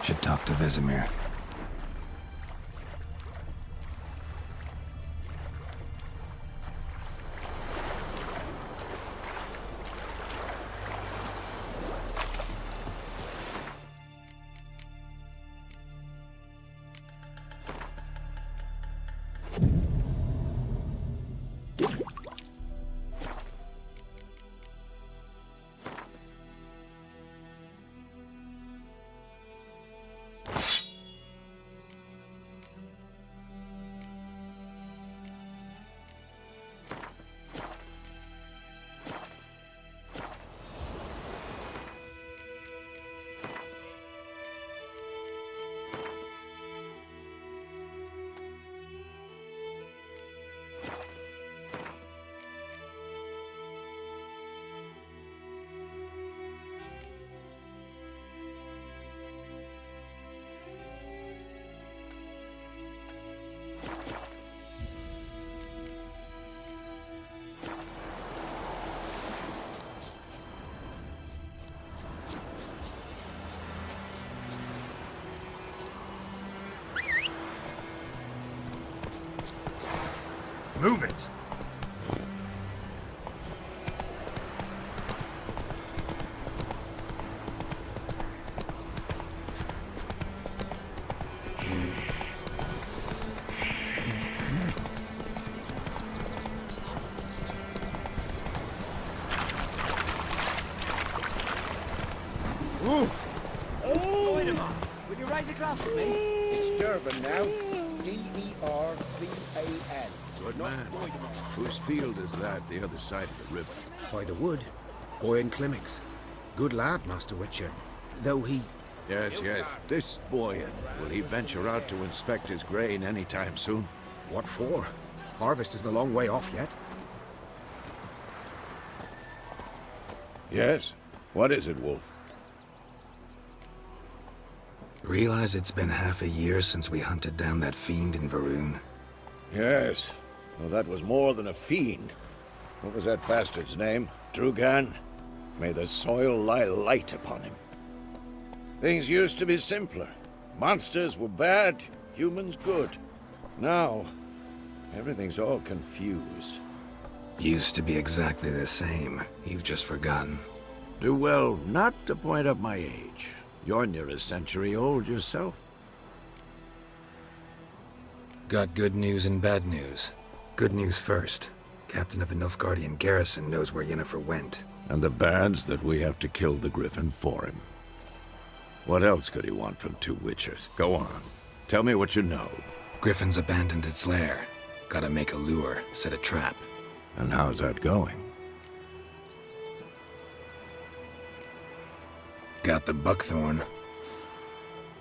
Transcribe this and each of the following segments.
Should talk to Vesemir. Move it! Ooh! Oh! Will you raise a glass with me? It's Durban now. D-E-R-V-A-N. Good man. Whose field is that, the other side of the river? By the wood. Boyan Clemmix. Good lad, Master Witcher. Though he... Yes, yes, this Boyan. Will he venture out to inspect his grain anytime soon? What for? Harvest is a long way off yet. Yes? What is it, Wolf? Realize it's been half a year since we hunted down that fiend in Varun. Yes. Well, that was more than a fiend. What was that bastard's name? Drugan? May the soil lie light upon him. Things used to be simpler. Monsters were bad, humans good. Now, everything's all confused. Used to be exactly the same. You've just forgotten. Do well not to point up my age. You're near a century old yourself. Got good news and bad news. Good news first. Captain of the Nilfgaardian garrison knows where Yennefer went. And the bad's that we have to kill the Griffin for him. What else could he want from two Witchers? Go on. Tell me what you know. Griffin's abandoned its lair. Gotta make a lure, set a trap. And how's that going? Got the buckthorn.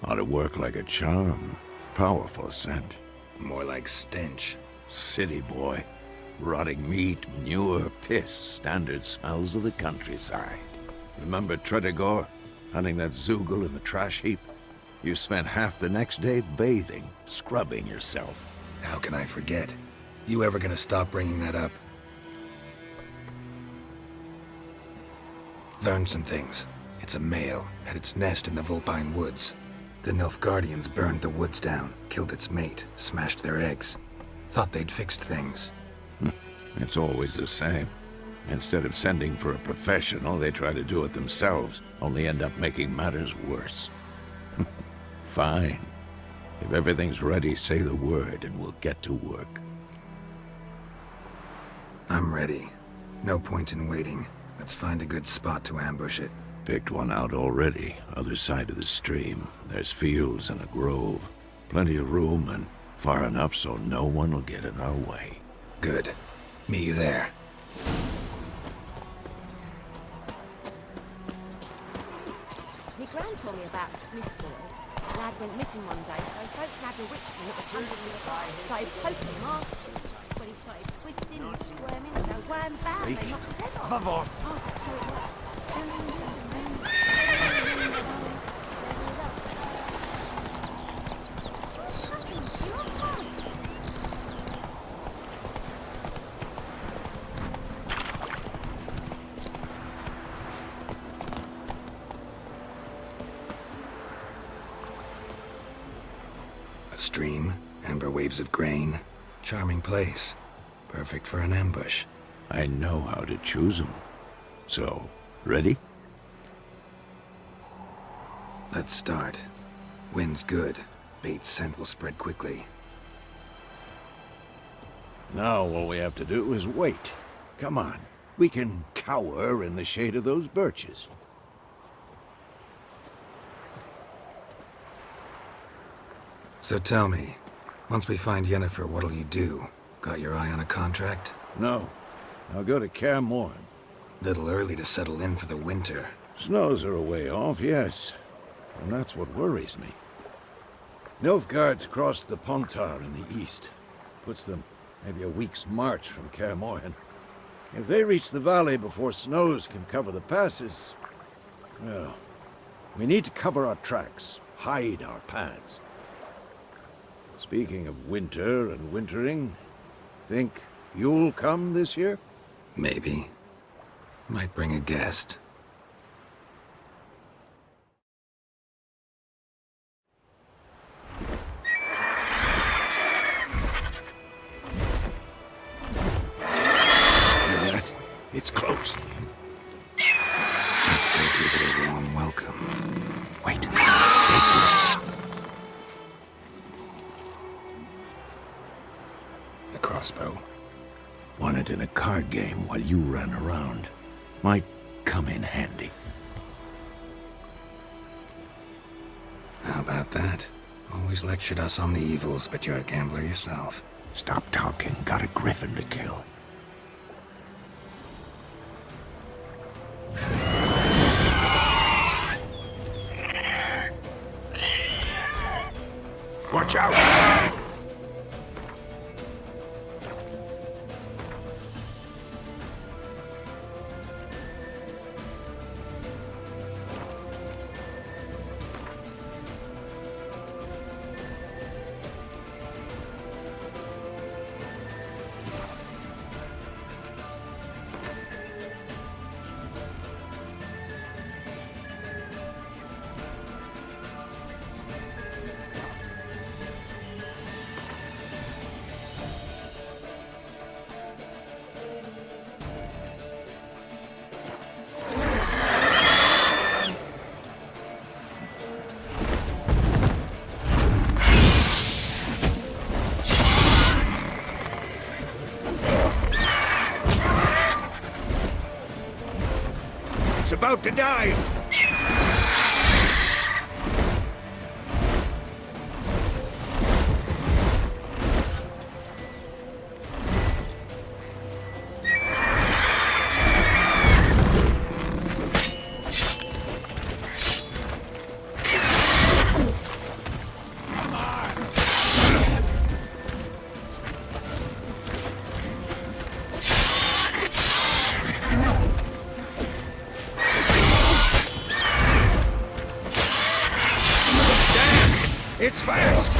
Ought to work like a charm. Powerful scent. More like stench. City boy. Rotting meat, manure, piss. Standard smells of the countryside. Remember Tredegor? Hunting that Zoogle in the trash heap? You spent half the next day bathing, scrubbing yourself. How can I forget? You ever gonna stop bringing that up? Learned some things. It's a male, had its nest in the Vulpine Woods. The Nilfgaardians burned the woods down, killed its mate, smashed their eggs. Thought they'd fixed things. It's always the same. Instead of sending for a professional, they try to do it themselves, only end up making matters worse. Fine. If everything's ready, say the word and we'll get to work. I'm ready. No point in waiting. Let's find a good spot to ambush it. Picked one out already, other side of the stream. There's fields and a grove. Plenty of room and far enough so no one will get in our way. Good. Meet you there. My gran told me about Smith's boy. The lad went missing one day, so folk nabbed a witchman that was hunting the fire. Started poking him, asking. When he started twisting and squirming, so wham bam, they knocked his head off. Favor. Oh, so it worked. What happened to your car? stream, amber waves of grain. Charming place. Perfect for an ambush. I know how to choose them. So, ready? Let's start. Wind's good. Bait's scent will spread quickly. Now all we have to do is wait. Come on. We can cower in the shade of those birches. So tell me, once we find Yennefer, what'll you do? Got your eye on a contract? No. I'll go to Kaer Morhen. Little early to settle in for the winter. Snows are a way off, yes. And that's what worries me. Nilfgaard's crossed the Pontar in the east. Puts them maybe a week's march from Kaer Morhen. If they reach the valley before snows can cover the passes, well, we need to cover our tracks, hide our paths. Speaking of winter and wintering, think you'll come this year? Maybe. Might bring a guest. It's close. Let's go give it a warm welcome. Wait. Take this. A crossbow. Won it in a card game while you ran around. Might come in handy. How about that? Always lectured us on the evils, but you're a gambler yourself. Stop talking. Got a griffin to kill. Watch out! About to dive! It's fast!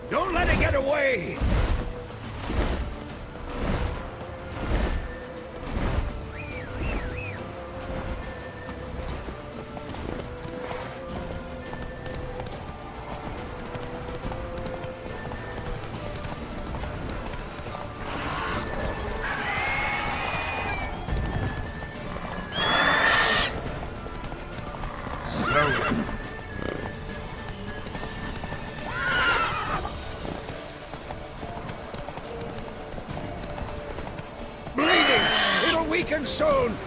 Don't let it get away! Slowly. Bleeding! It'll weaken soon!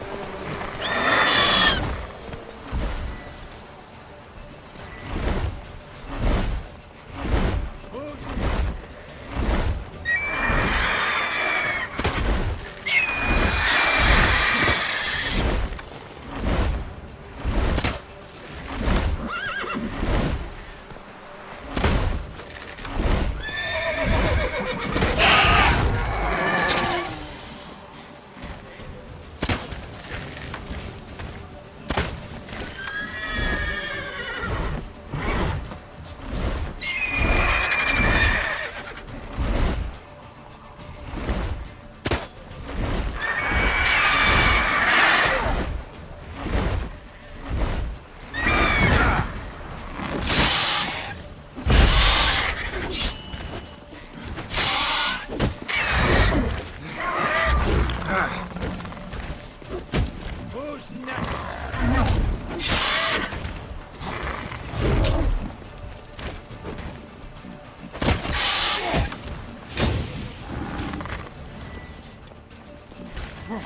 Not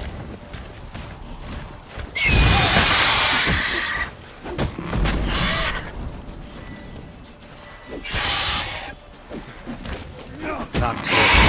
good.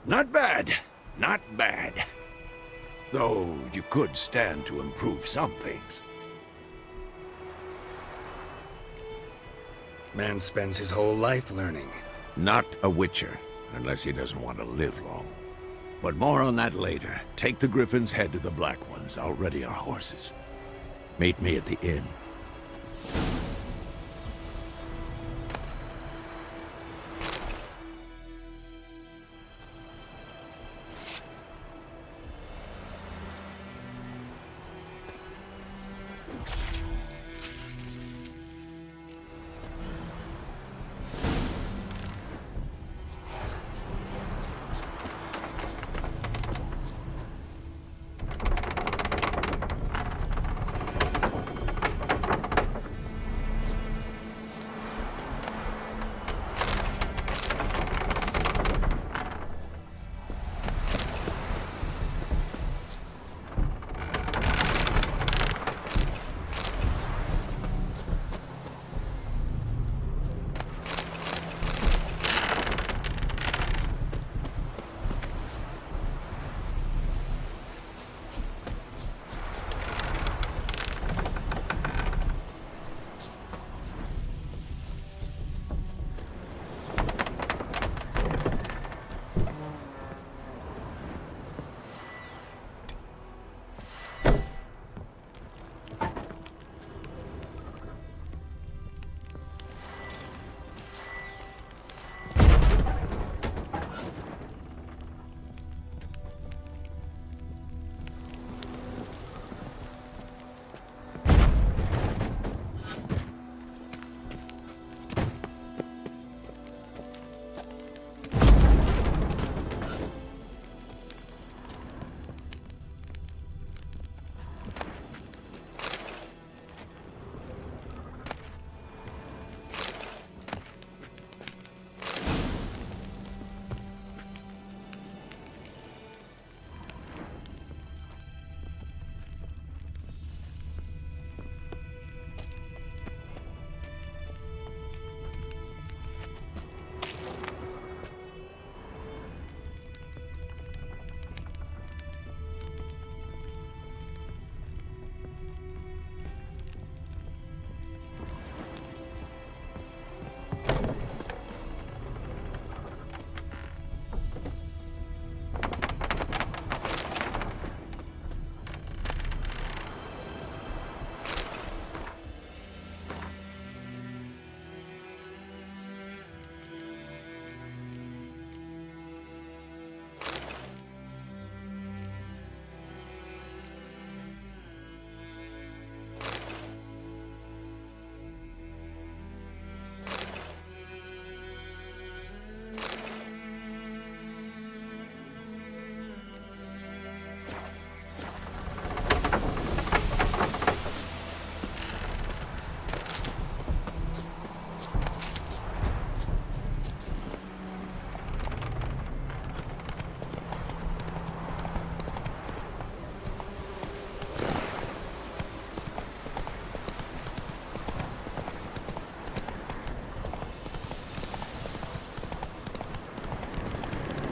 Not bad. Not bad. Though you could stand to improve some things. Man spends his whole life learning. Not a Witcher, unless he doesn't want to live long. But more on that later. Take the Griffin's head to the Black Ones. I'll ready our horses. Meet me at the inn.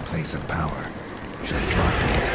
Place of power. Should draw from it.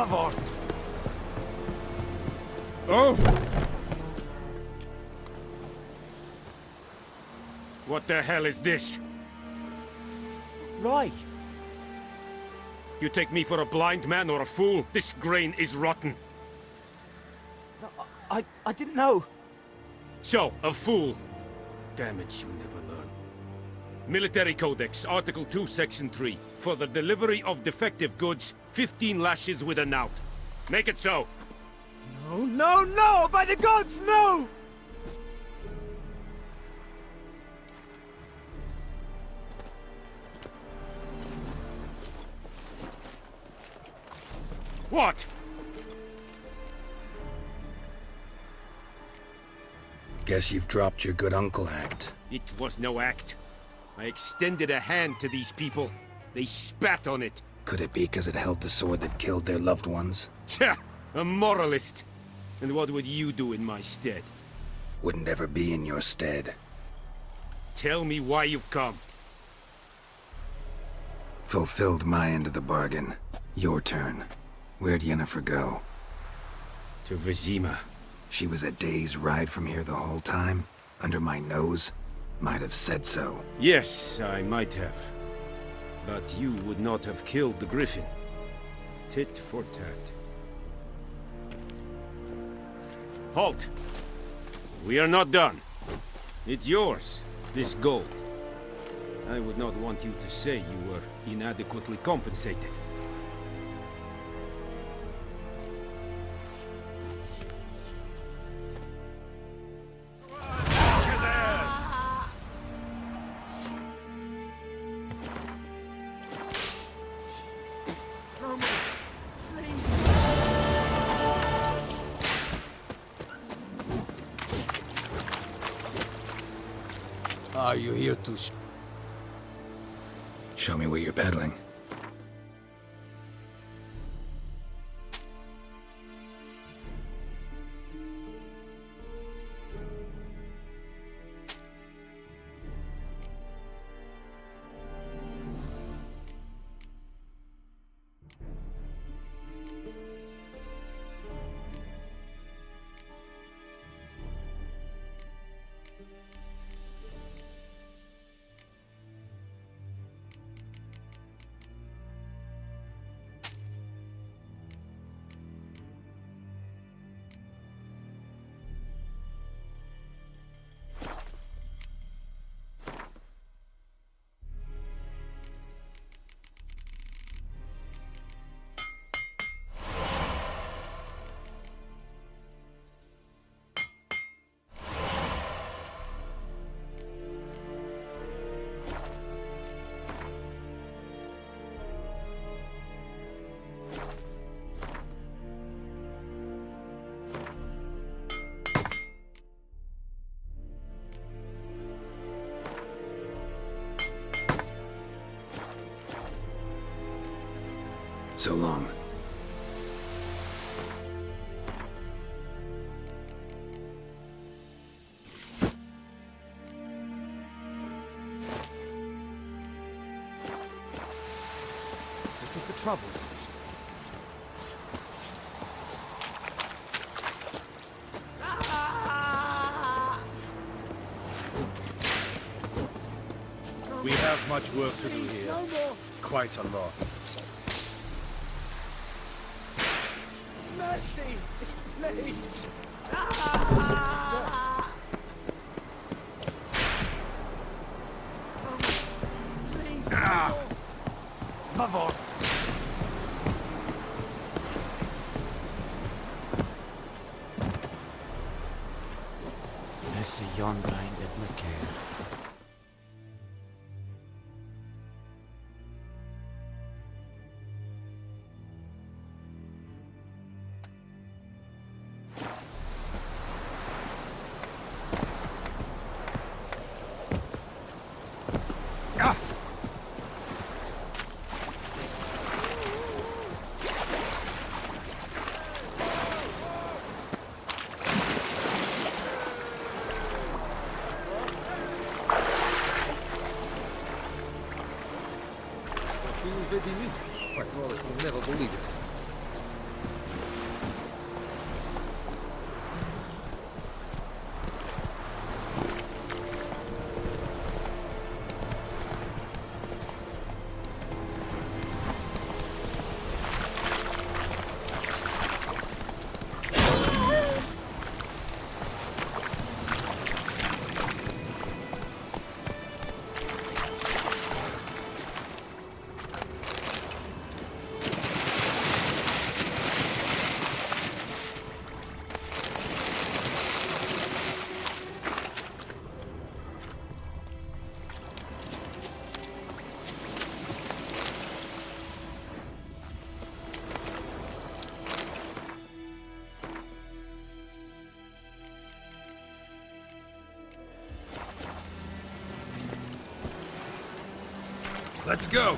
Favor. Oh! What the hell is this? Rye. You take me for a blind man or a fool? This grain is rotten. No, I didn't know. So, a fool. Damn it, you never learn. Military Codex, Article 2, Section 3. For the delivery of defective goods, 15 lashes with a knout. Make it so. No, no, no! By the gods, no! What? Guess you've dropped your good uncle act. It was no act. I extended a hand to these people. They spat on it. Could it be because it held the sword that killed their loved ones? Tja, a moralist. And what would you do in my stead? Wouldn't ever be in your stead. Tell me why you've come. Fulfilled my end of the bargain. Your turn. Where'd Yennefer go? To Vizima. She was a day's ride from here the whole time? Under my nose? Might have said so. Yes, I might have. But you would not have killed the Griffin. Tit for tat. Halt! We are not done. It's yours, this gold. I would not want you to say you were inadequately compensated. Are you here to... Show me what you're peddling. So long. Looking for trouble? We have much work to do here. No more. Quite a lot. Mercy! Please! Please, Favor! Messi yon blind at McCare. My brothers will never believe it. Let's go.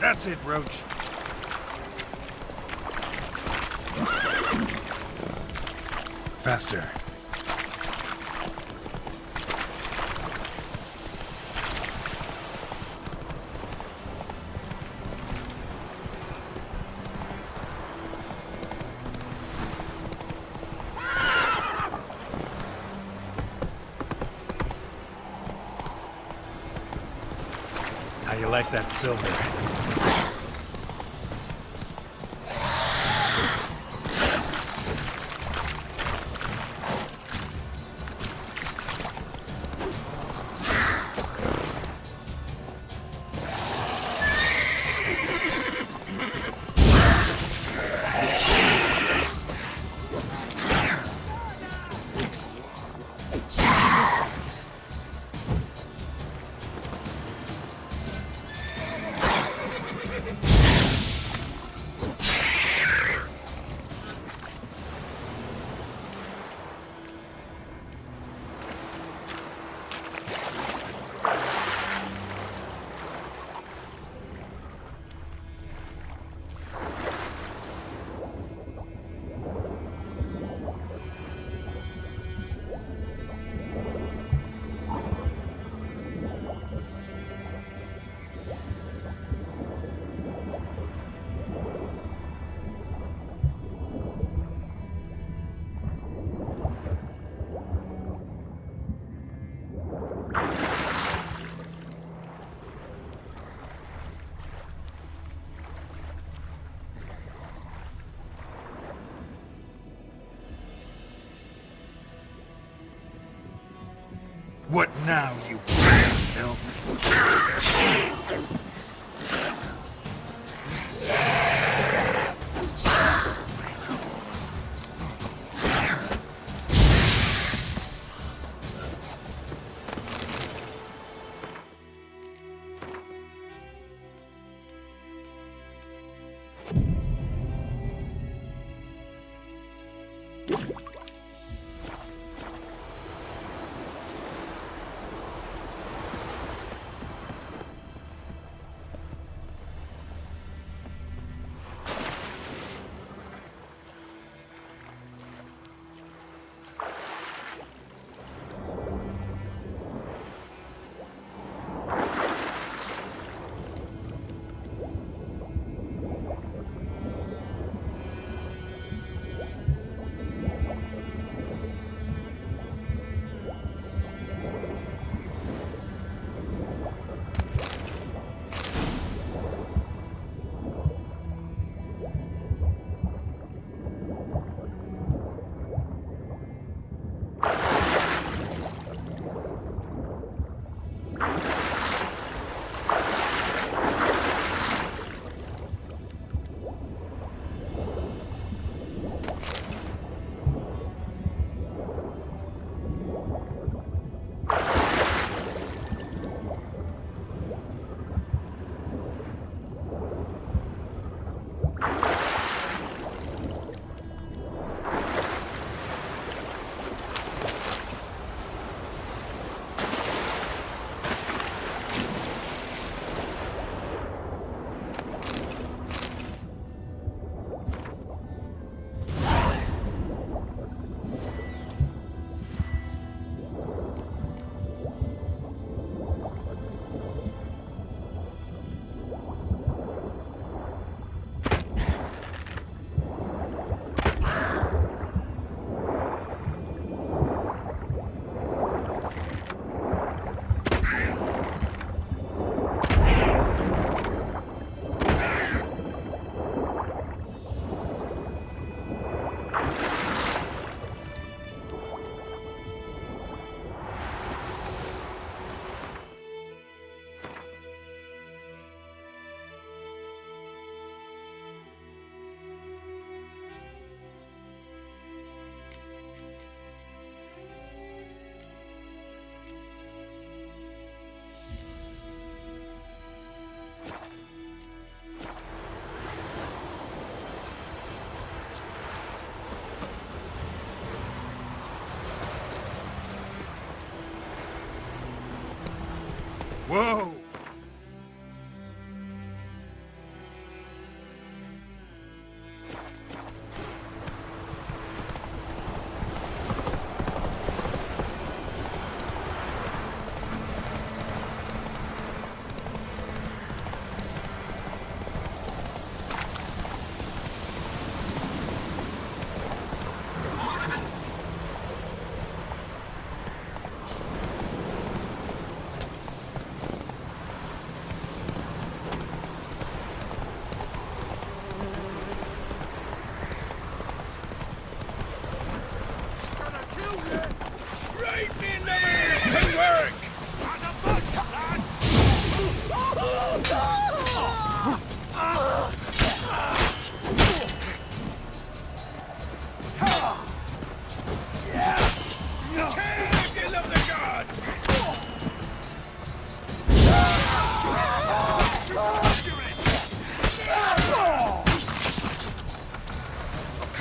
That's it, Roach. Faster. How you like that silver? What now, you filth?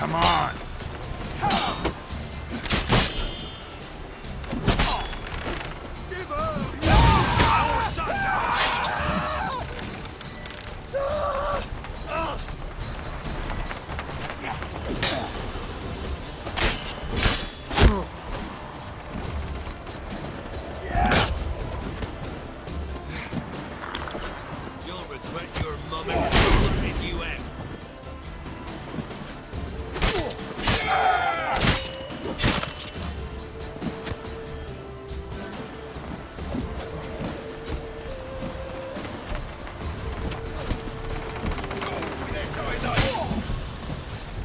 Come on! You'll regret your moment if you end.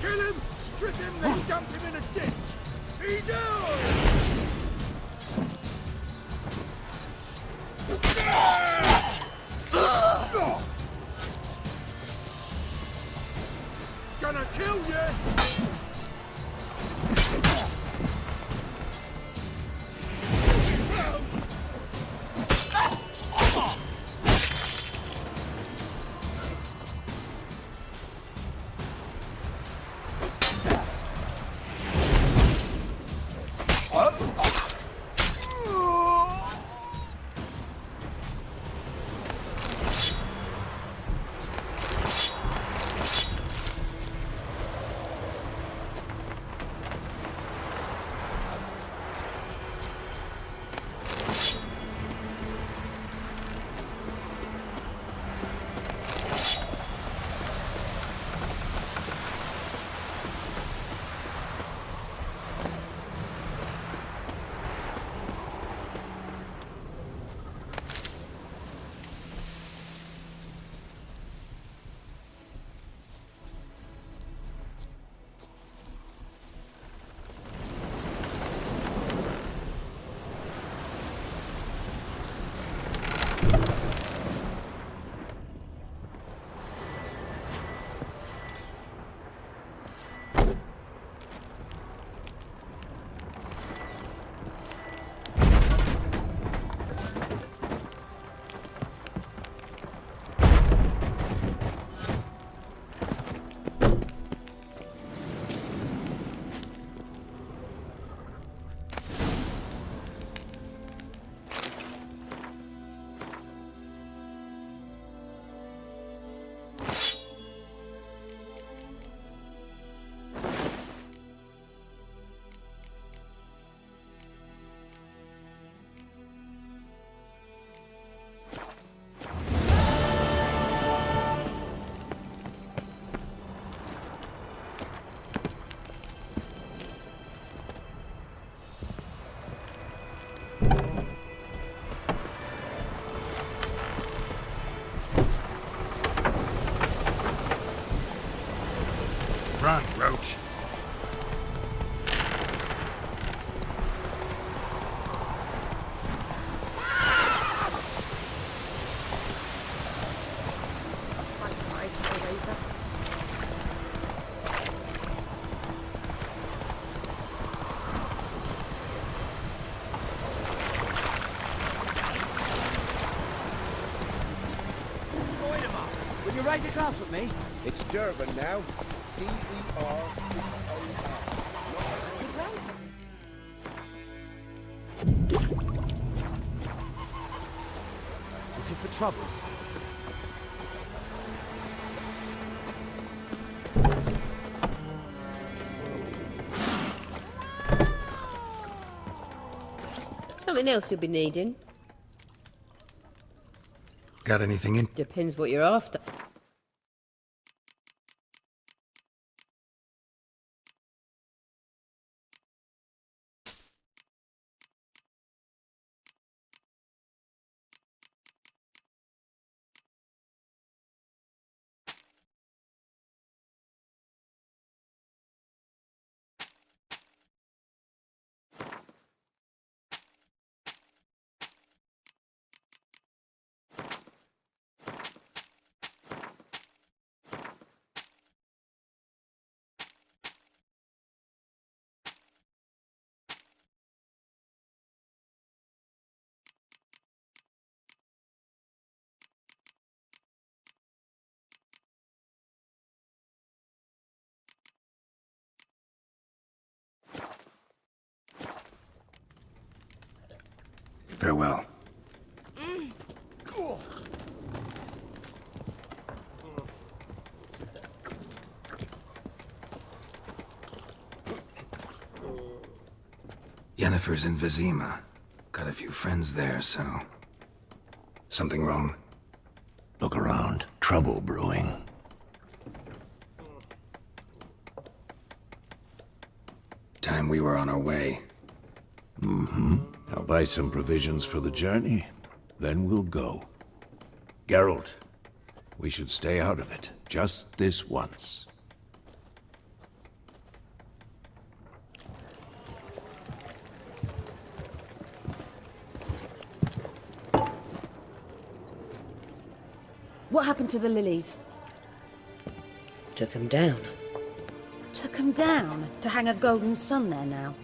Kill him! Strip him, then dump him in a ditch! He's ours! Gonna kill you! Run, Roach. Will you raise a glass with me? It's Durban now. D-E-R-B-O-N. Your grand Looking for trouble? Something else you'll be needing. Got anything in? Depends what you're after. Farewell. Yennefer's in Vizima. Got a few friends there, so... Something wrong? Look around. Trouble brewing. Time we were on our way. I'll buy some provisions for the journey, then we'll go. Geralt, we should stay out of it, just this once. What happened to the lilies? Took him down. Took 'em down to hang a golden sun there now.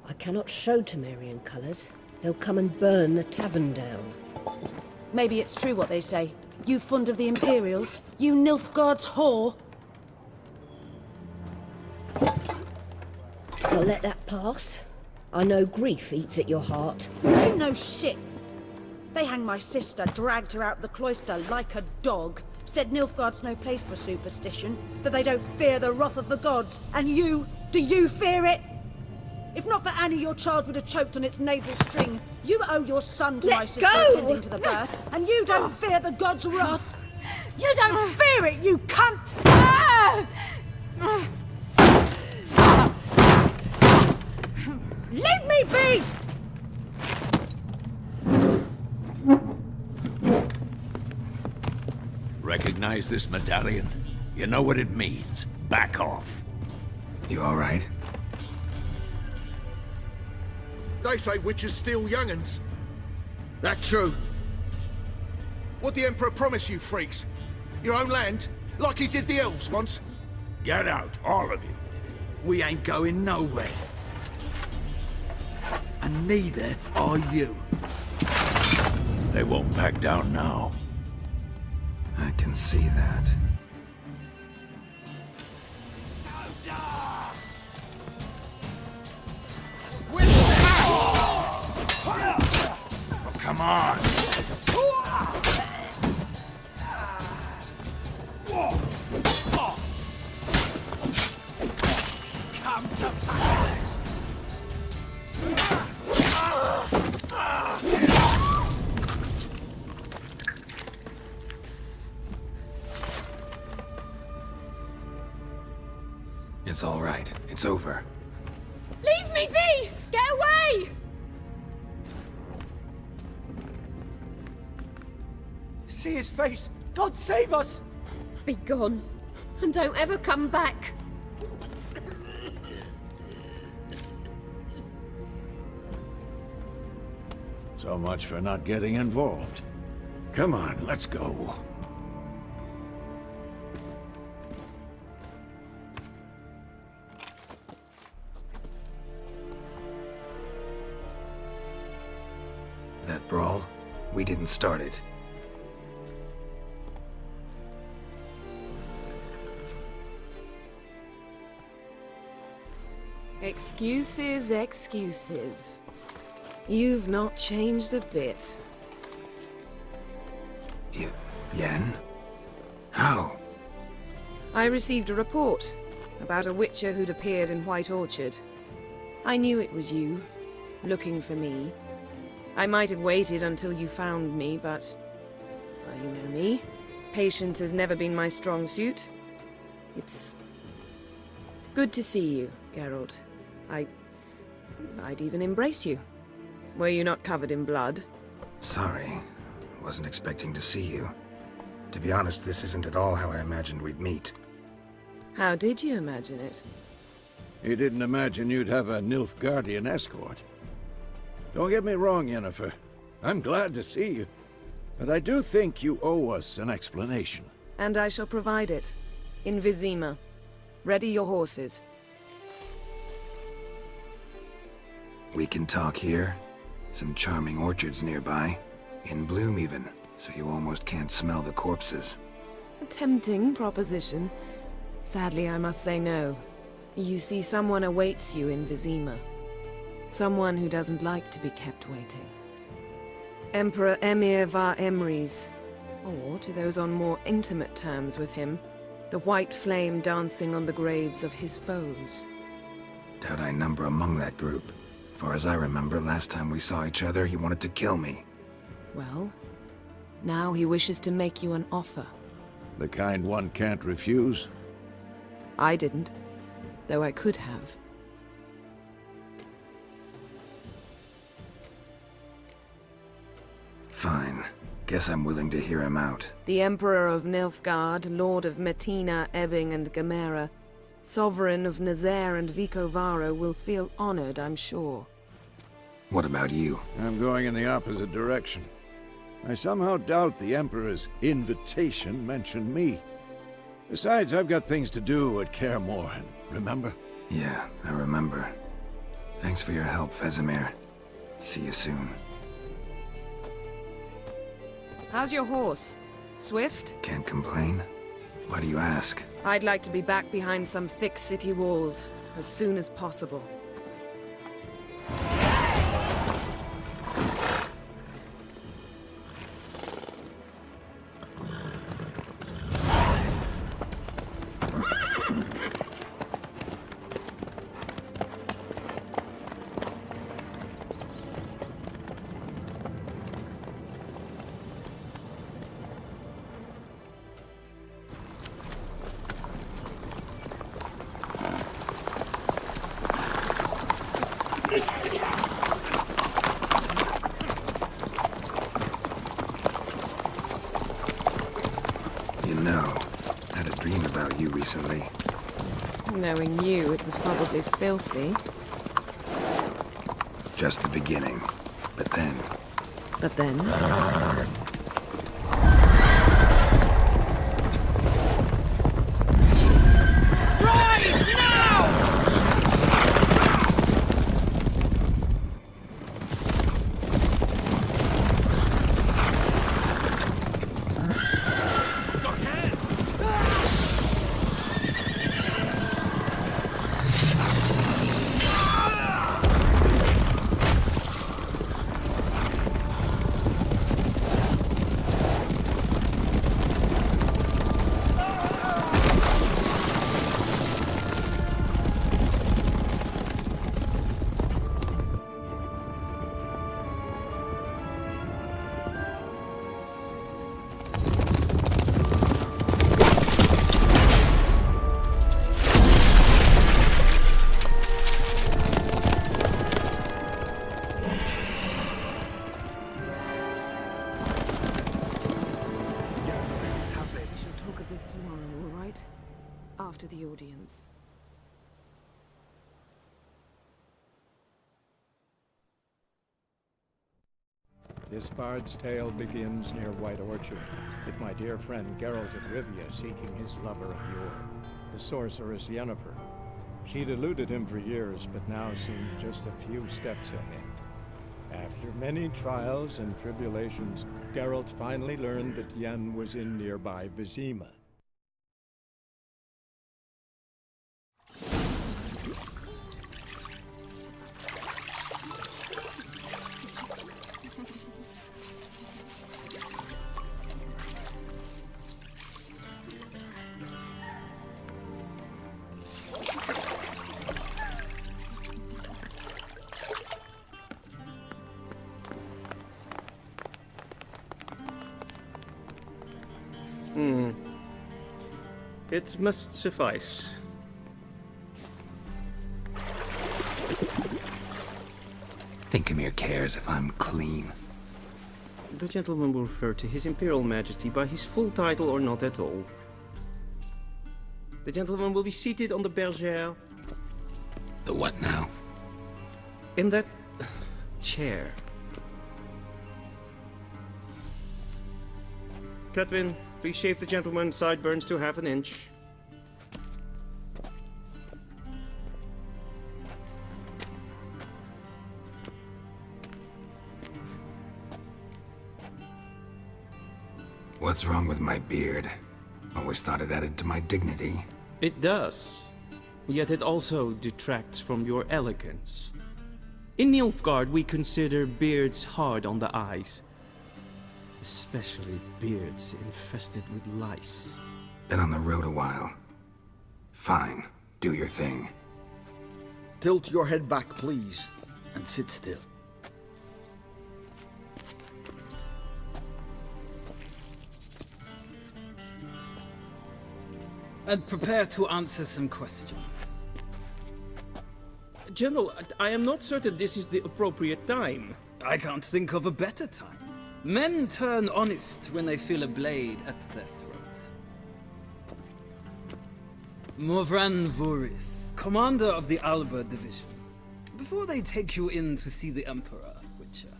I cannot show Temerian colours. They'll come and burn the tavern down. Maybe it's true what they say. You fond of the Imperials? You Nilfgaard's whore? I'll let that pass. I know grief eats at your heart. You know shit. They hanged my sister, dragged her out the cloister like a dog. Said Nilfgaard's no place for superstition, that they don't fear the wrath of the gods. And you, do you fear it? If not for Annie, your child would have choked on its navel string. You owe your son to Let my sister go! attending to the birth, and you don't fear the gods' wrath. You don't fear it, you cunt! Leave me be! Recognize this medallion? You know what it means. Back off. You alright? They say witches steal young'uns. That true? What'd the Emperor promise you freaks? Your own land? Like he did the elves once? Get out, all of you. We ain't going nowhere. And neither are you. They won't back down now. I can see that. Oh, come on! Come to pass. It's all right. It's over. Leave me be! Get away! See his face! God save us! Be gone, and don't ever come back. So much for not getting involved. Come on, let's go. That brawl, we didn't start it. Excuses, excuses. You've not changed a bit. Yen? How? I received a report about a witcher who'd appeared in White Orchard. I knew it was you, looking for me. I might have waited until you found me, but... well, you know me. Patience has never been my strong suit. It's... good to see you, Geralt. I'd even embrace you. Were you not covered in blood? Sorry. Wasn't expecting to see you. To be honest, this isn't at all how I imagined we'd meet. How did you imagine it? You didn't imagine you'd have a Nilfgaardian escort. Don't get me wrong, Yennefer. I'm glad to see you. But I do think you owe us an explanation. And I shall provide it. In Vizima. Ready your horses. We can talk here. Some charming orchards nearby. In bloom even, so you almost can't smell the corpses. A tempting proposition. Sadly, I must say no. You see, someone awaits you in Vizima. Someone who doesn't like to be kept waiting. Emperor Emir var Emreis, or to those on more intimate terms with him, the white flame dancing on the graves of his foes. Doubt I number among that group. Far as I remember, last time we saw each other, he wanted to kill me. Well, now he wishes to make you an offer. The kind one can't refuse? I didn't, though I could have. Fine. Guess I'm willing to hear him out. The Emperor of Nilfgaard, Lord of Metina, Ebbing and Gamera, Sovereign of Nazaire and Vicovaro will feel honored, I'm sure. What about you? I'm going in the opposite direction. I somehow doubt the Emperor's invitation mentioned me. Besides, I've got things to do at Kaer Morhen, remember? Yeah, I remember. Thanks for your help, Vesemir. See you soon. How's your horse? Swift? Can't complain. Why do you ask? I'd like to be back behind some thick city walls as soon as possible. You know, I had a dream about you recently. Knowing you, it was probably filthy. Just the beginning. But then... But then... After the audience. This bard's tale begins near White Orchard, with my dear friend Geralt of Rivia seeking his lover of yore, the sorceress Yennefer. She'd eluded him for years, but now seemed just a few steps ahead. After many trials and tribulations, Geralt finally learned that Yen was in nearby Vizima. It must suffice. Think Emir cares if I'm clean? The gentleman will refer to His Imperial Majesty by his full title or not at all. The gentleman will be seated on the bergère. The what now? In that chair. Catwin, please shave the gentleman's sideburns to half an inch. What's wrong with my beard? Always thought it added to my dignity. It does. yet it also detracts from your elegance. In Nilfgaard, we consider beards hard on the eyes, especially beards infested with lice. Been on the road a while. Fine, do your thing. Tilt your head back, please, and sit still. And prepare to answer some questions. General, I am not certain this is the appropriate time. I can't think of a better time. Men turn honest when they feel a blade at their throat. Morvran Voris, commander of the Alba Division. Before they take you in to see the Emperor, Witcher,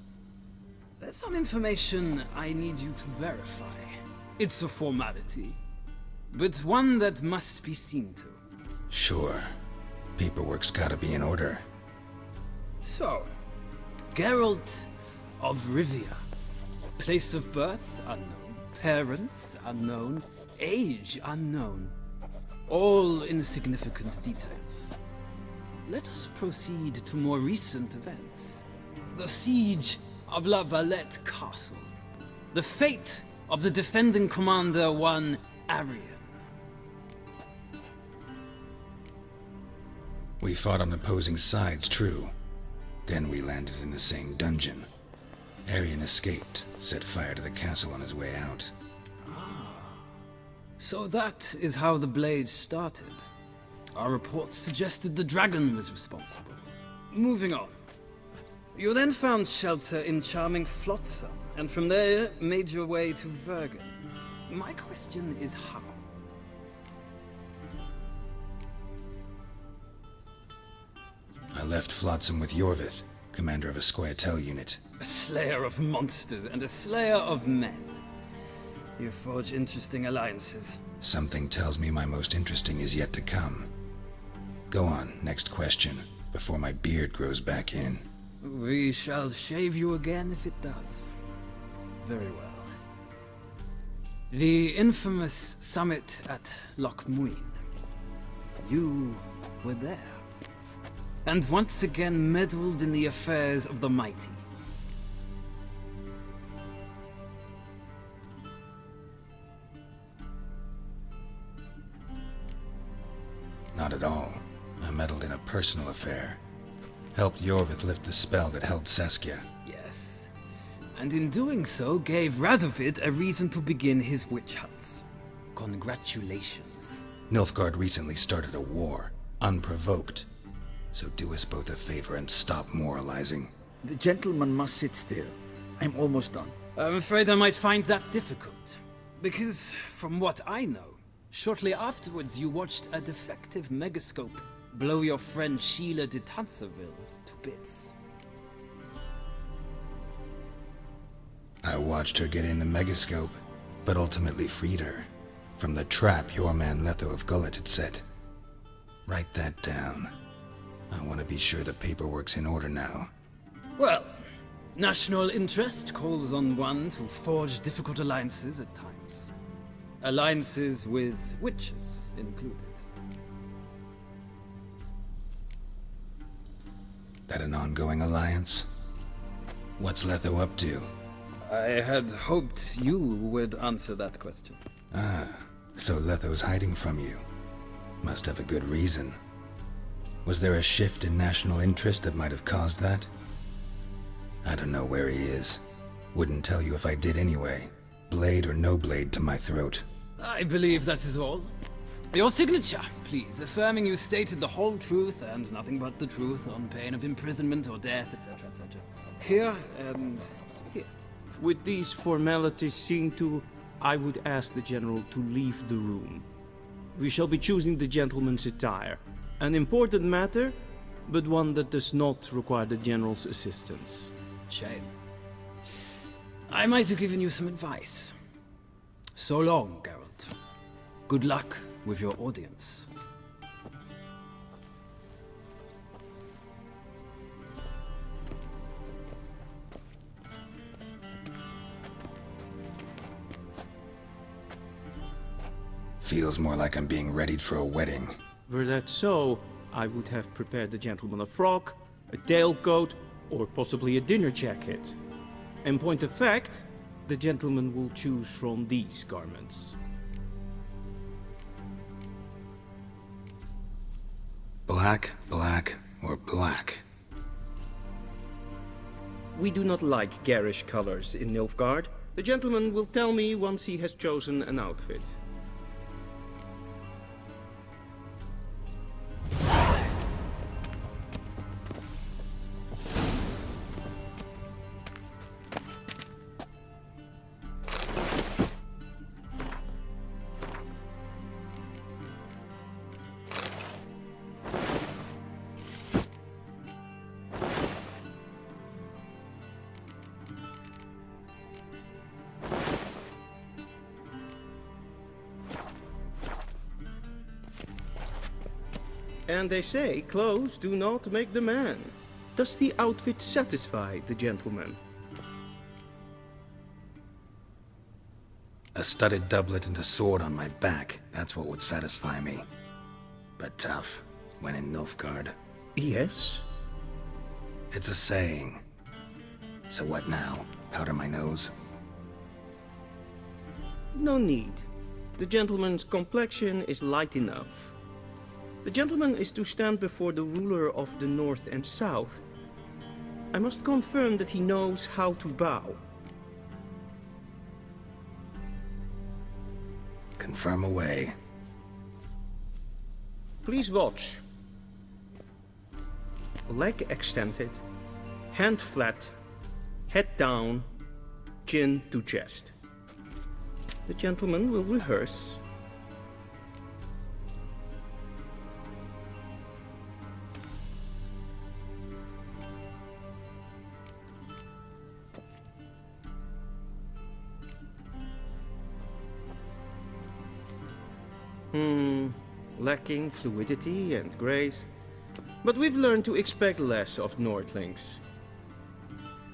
there's some information I need you to verify. It's a formality, but one that must be seen to. Sure. Paperwork's gotta be in order. So, Geralt of Rivia. Place of birth unknown, parents unknown, age unknown. All insignificant details. Let us proceed to more recent events. The siege of La Valette Castle. The fate of the defending commander, one Arian. We fought on opposing sides, true. Then we landed in the same dungeon. Arian escaped, set fire to the castle on his way out. So that is how the Blade started. Our reports suggested the dragon was responsible. Moving on. You then found shelter in charming Flotsam, and from there made your way to Vergen. My question is how? I left Flotsam with Yorvith, commander of a Scoia'tael unit. A slayer of monsters and a slayer of men. You forge interesting alliances. Something tells me my most interesting is yet to come. Go on, next question, before my beard grows back in. We shall shave you again if it does. Very well. The infamous summit at Loch Muin. You were there. And once again meddled in the affairs of the mighty. Not at all. I meddled in a personal affair. Helped Yorvith lift the spell that held Saskia. Yes. And in doing so, gave Radovid a reason to begin his witch hunts. Congratulations. Nilfgaard recently started a war, unprovoked. So do us both a favor and stop moralizing. The gentleman must sit still. I'm almost done. I'm afraid I might find that difficult. Because, from what I know, shortly afterwards you watched a defective megascope blow your friend Sheila de Tanserville to bits. I watched her get in the megascope, but ultimately freed her from the trap your man Letho of Gullet had set. Write that down. I want to be sure the paperwork's in order now. Well, national interest calls on one to forge difficult alliances at times. Alliances with witches included. That an ongoing alliance? What's Letho up to? I had hoped you would answer that question. Ah, so Letho's hiding from you. Must have a good reason. Was there a shift in national interest that might have caused that? I don't know where he is. Wouldn't tell you if I did anyway. Blade or no blade to my throat. I believe that is all. Your signature, please, affirming you stated the whole truth and nothing but the truth on pain of imprisonment or death, etc., etc. Here and here. With these formalities seen to, I would ask the General to leave the room. We shall be choosing the gentleman's attire. An important matter, but one that does not require the General's assistance. Shame. I might have given you some advice. So long, Geralt. Good luck with your audience. Feels more like I'm being readied for a wedding. Were that so, I would have prepared the gentleman a frock, a tailcoat, or possibly a dinner jacket. In point of fact, the gentleman will choose from these garments. Black, black, or black? We do not like garish colors in Nilfgaard. The gentleman will tell me once he has chosen an outfit. And they say clothes do not make the man. Does the outfit satisfy the gentleman? A studded doublet and a sword on my back, that's what would satisfy me. But tough, when in Nilfgaard. Yes? It's a saying. So what now? Powder my nose? No need. The gentleman's complexion is light enough. The gentleman is to stand before the ruler of the North and South. I must confirm that he knows how to bow. Confirm away. Please watch. Leg extended, hand flat, head down, chin to chest. The gentleman will rehearse. Lacking fluidity and grace. But we've learned to expect less of Nordlings.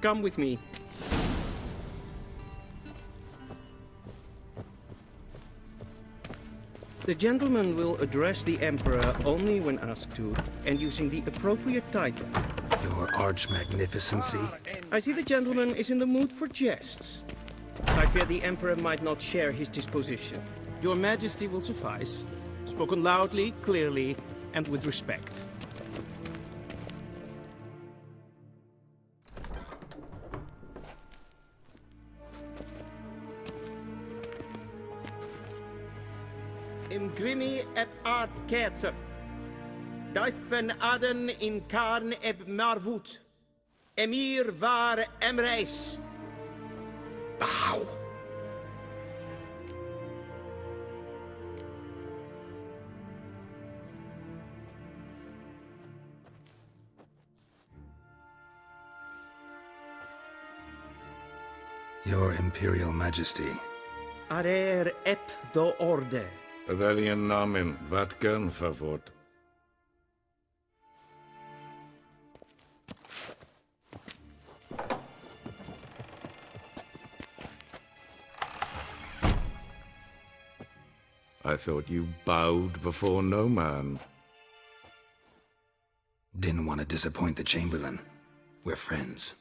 Come with me. The gentleman will address the Emperor only when asked to, and using the appropriate title. Your Arch-Magnificency? I see the gentleman is in the mood for jests. I fear the Emperor might not share his disposition. Your Majesty will suffice. Spoken loudly, clearly, and with respect. Im grimi eb art ketzer. Duifen aden in karn eb marvoet. Emir var emreis. Bow. Your Imperial Majesty. Arer ep the orde. Welchen Namen? Wat gern verwort? I thought you bowed before no man. Didn't want to disappoint the Chamberlain. We're friends.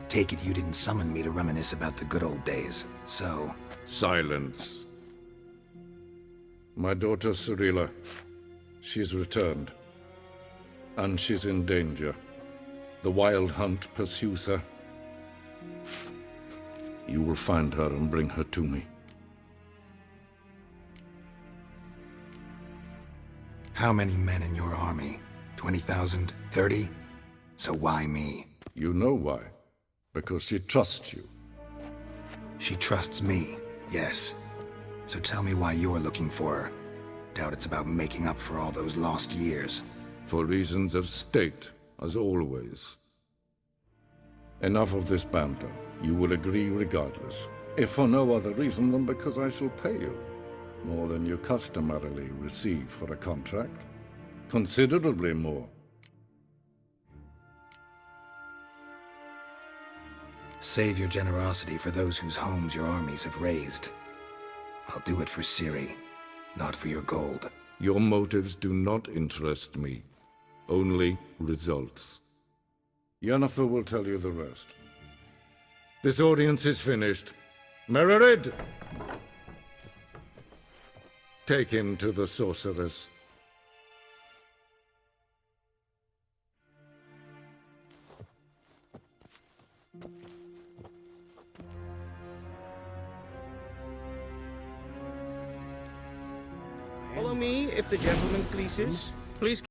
Take it you didn't summon me to reminisce about the good old days, so... Silence. My daughter Cirilla, she's returned. And she's in danger. The Wild Hunt pursues her. You will find her and bring her to me. How many men in your army? 20,000? 30? So why me? You know why. Because she trusts you. She trusts me, yes. So tell me why you're looking for her. Doubt it's about making up for all those lost years. For reasons of state, as always. Enough of this banter. You will agree regardless. If for no other reason than because I shall pay you. More than you customarily receive for a contract. Considerably more. Save your generosity for those whose homes your armies have razed. I'll do it for Ciri, not for your gold. Your motives do not interest me. Only results. Yennefer will tell you the rest. This audience is finished. Mererid! Take him to the sorceress. Follow me, if the gentleman pleases. Please